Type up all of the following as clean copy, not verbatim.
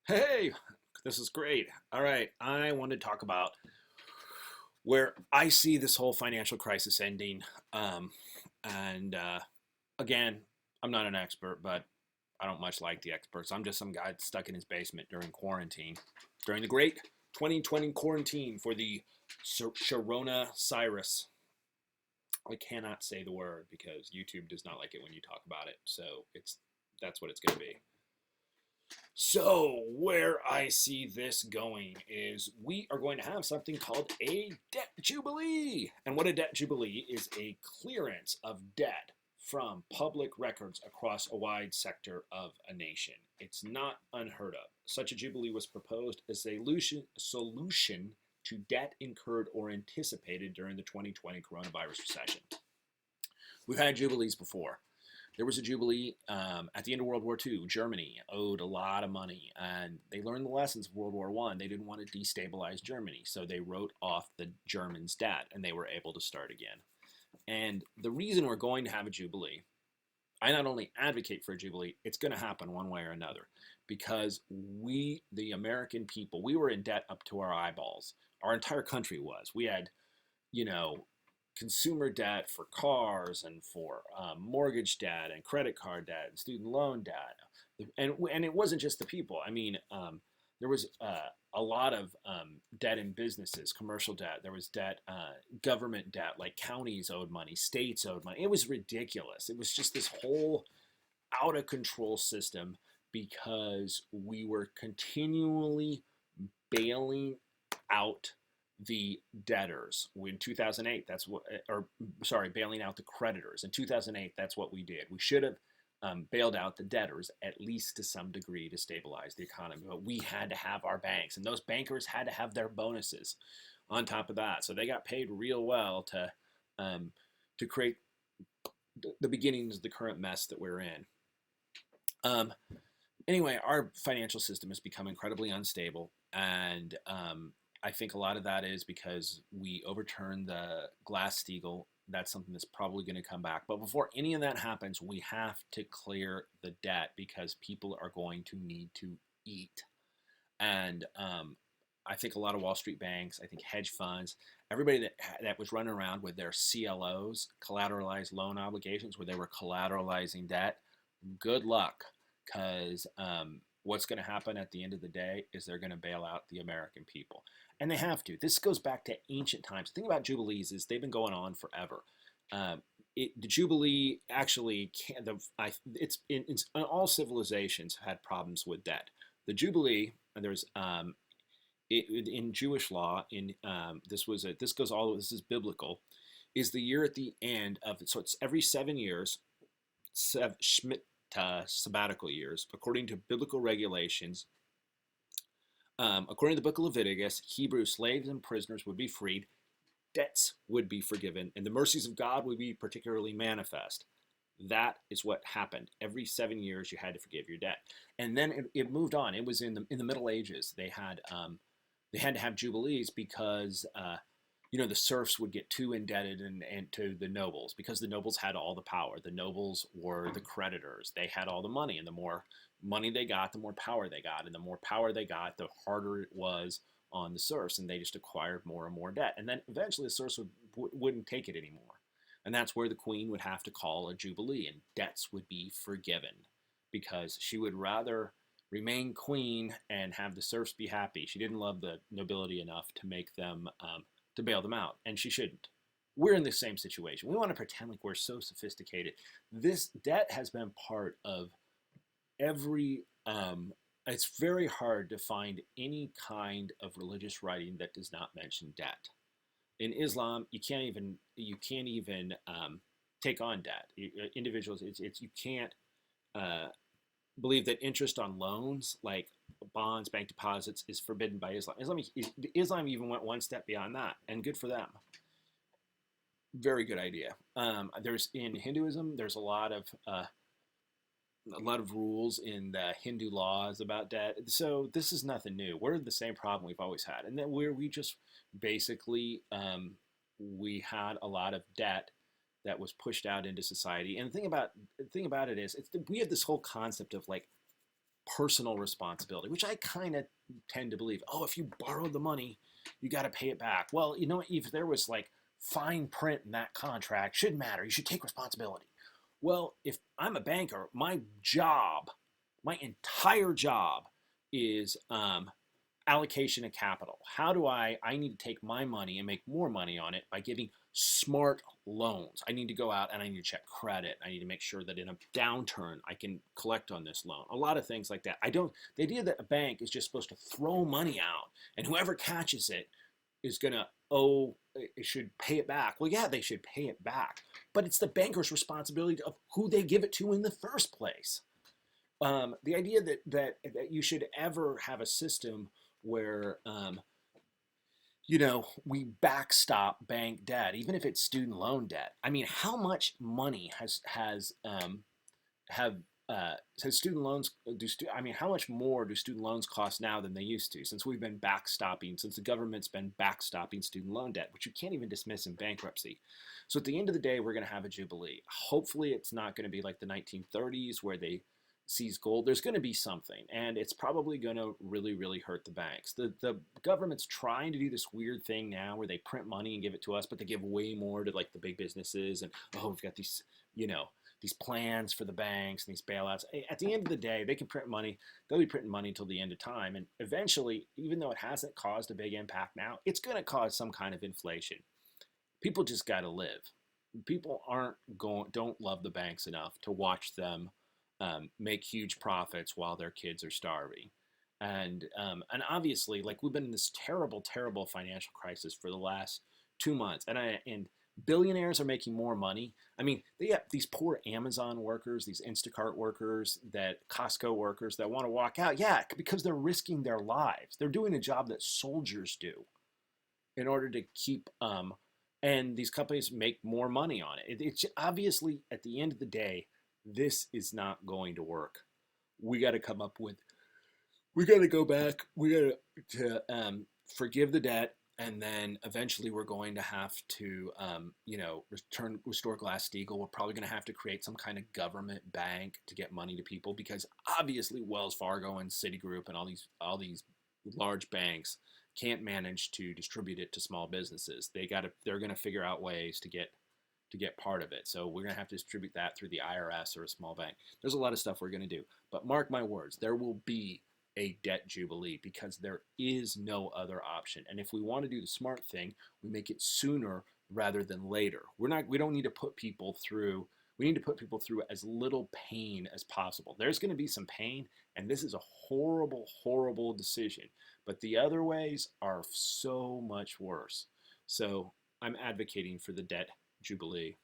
Hey, this is great. All right, I want to talk about where I see this whole financial crisis ending. And again, I'm not an expert, but I don't much like the experts. I'm just some guy stuck in his basement during quarantine, during the great 2020 quarantine for the Sharona Cyrus. I cannot say the word because YouTube does not like it when you talk about it. So that's what it's going to be. So, where I see this going is we are going to have something called a debt jubilee. And what a debt jubilee is a clearance of debt from public records across a wide sector of a nation. It's not unheard of. Such a jubilee was proposed as a solution to debt incurred or anticipated during the 2020 coronavirus recession. We've had jubilees before. There was a jubilee at the end of World War II. Germany owed a lot of money, and they learned the lessons of World War I. They didn't want to destabilize Germany, so they wrote off the Germans' debt, and they were able to start again. And the reason we're going to have a jubilee, I not only advocate for a jubilee, it's going to happen one way or another, because we, the American people, we were in debt up to our eyeballs. Our entire country was. We had, you know, consumer debt for cars and for mortgage debt and credit card debt and student loan debt. And it wasn't just the people. I mean, there was a lot of debt in businesses, commercial debt. There was debt, government debt, like counties owed money, states owed money. It was ridiculous. It was just this whole out of control system because we were continually bailing out the debtors in 2008. That's what, or sorry, bailing out the creditors in 2008. That's what we did. We should have bailed out the debtors at least to some degree to stabilize the economy. But we had to have our banks, and those bankers had to have their bonuses on top of that. So they got paid real well to create the beginnings of the current mess that we're in. Um, anyway, our financial system has become incredibly unstable, and I think a lot of that is because we overturned the Glass-Steagall. That's something that's probably going to come back. But before any of that happens, we have to clear the debt because people are going to need to eat. And I think a lot of Wall Street banks, I think hedge funds, everybody that was running around with their CLOs, collateralized loan obligations, where they were collateralizing debt, good luck, because what's going to happen at the end of the day is they're going to bail out the American people, and they have to. This goes back to ancient times. The thing about jubilees is they've been going on forever. The jubilee actually can it's all civilizations have had problems with debt. The jubilee, there's in Jewish law, in this goes all this is biblical, is the year at the end of it. So it's every 7 years, sabbatical years, according to biblical regulations. According to the book of Leviticus, Hebrew slaves and prisoners would be freed, debts would be forgiven, and the mercies of God would be particularly manifest. That is what happened. Every 7 years, you had to forgive your debt, and then it moved on. It was in the Middle Ages. They had to have jubilees because the serfs would get too indebted and to the nobles because the nobles had all the power. The nobles were the creditors. They had all the money, and the more money they got, the more power they got, and the more power they got, the harder it was on the serfs, and they just acquired more and more debt. And then eventually the serfs wouldn't take it anymore. And that's where the queen would have to call a jubilee, and debts would be forgiven because she would rather remain queen and have the serfs be happy. She didn't love the nobility enough to make them to bail them out, and she shouldn't. We're in the same situation. We want to pretend like we're so sophisticated. This debt has been part of every. It's very hard to find any kind of religious writing that does not mention debt. In Islam, you can't even take on debt. Individuals, you can't uh, believe that interest on loans, like bonds, bank deposits, is forbidden by Islam. Islam even went one step beyond that, and good for them. Very good idea. There's in Hinduism, there's a lot of rules in the Hindu laws about debt. So this is nothing new. We're the same problem we've always had, and then where we just basically we had a lot of debt that was pushed out into society. And the thing about it is, we have this whole concept of like personal responsibility, which I kind of tend to believe. Oh, if you borrowed the money, you got to pay it back. Well, you know, if there was like fine print in that contract, shouldn't matter. You should take responsibility. Well, if I'm a banker, my job, my entire job is allocation of capital. How do I need to take my money and make more money on it by giving smart loans. I need to go out and I need to check credit. I need to make sure that in a downturn I can collect on this loan. A lot of things like that. The idea that a bank is just supposed to throw money out and whoever catches it is going to it should pay it back. Well, yeah, they should pay it back, but it's the banker's responsibility of who they give it to in the first place. The idea that you should ever have a system where we backstop bank debt, even if it's student loan debt. I mean, how much money has student loans how much more do student loans cost now than they used to, since the government's been backstopping student loan debt, which you can't even dismiss in bankruptcy. So at the end of the day, we're going to have a jubilee. Hopefully it's not going to be like the 1930s where they seize gold. There's going to be something, and it's probably going to really, really hurt the banks. The government's trying to do this weird thing now where they print money and give it to us, but they give way more to like the big businesses, and we've got these plans for the banks and these bailouts. At the end of the day, they can print money. They'll be printing money until the end of time, and eventually, even though it hasn't caused a big impact now, it's going to cause some kind of inflation. People just got to live. People don't love the banks enough to watch them make huge profits while their kids are starving. And obviously, like, we've been in this terrible, terrible financial crisis for the last 2 months, and billionaires are making more money. I mean, they have these poor Amazon workers, these Instacart workers, that Costco workers that want to walk out. Yeah, because they're risking their lives. They're doing a job that soldiers do in order to keep and these companies make more money on it. It's obviously, at the end of the day, this is not going to work. We got to go back. We got to forgive the debt, and then eventually we're going to have to, restore Glass-Steagall. We're probably going to have to create some kind of government bank to get money to people, because obviously Wells Fargo and Citigroup and all these large banks can't manage to distribute it to small businesses. They're going to figure out ways to get part of it. So we're going to have to distribute that through the IRS or a small bank. There's a lot of stuff we're going to do. But mark my words, there will be a debt jubilee, because there is no other option. And if we want to do the smart thing, we make it sooner rather than later. We don't need to put people through, we need to put people through as little pain as possible. There's going to be some pain, and this is a horrible, horrible decision. But the other ways are so much worse. So I'm advocating for the debt jubilee.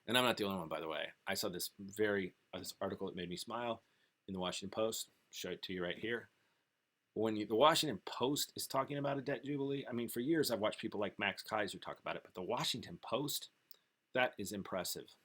And I'm not the only one, by the way. I saw this article that made me smile in the Washington Post. Show it to you right here. The Washington Post is talking about a debt jubilee, I mean, for years I've watched people like Max Kaiser talk about it, but the Washington Post, that is impressive.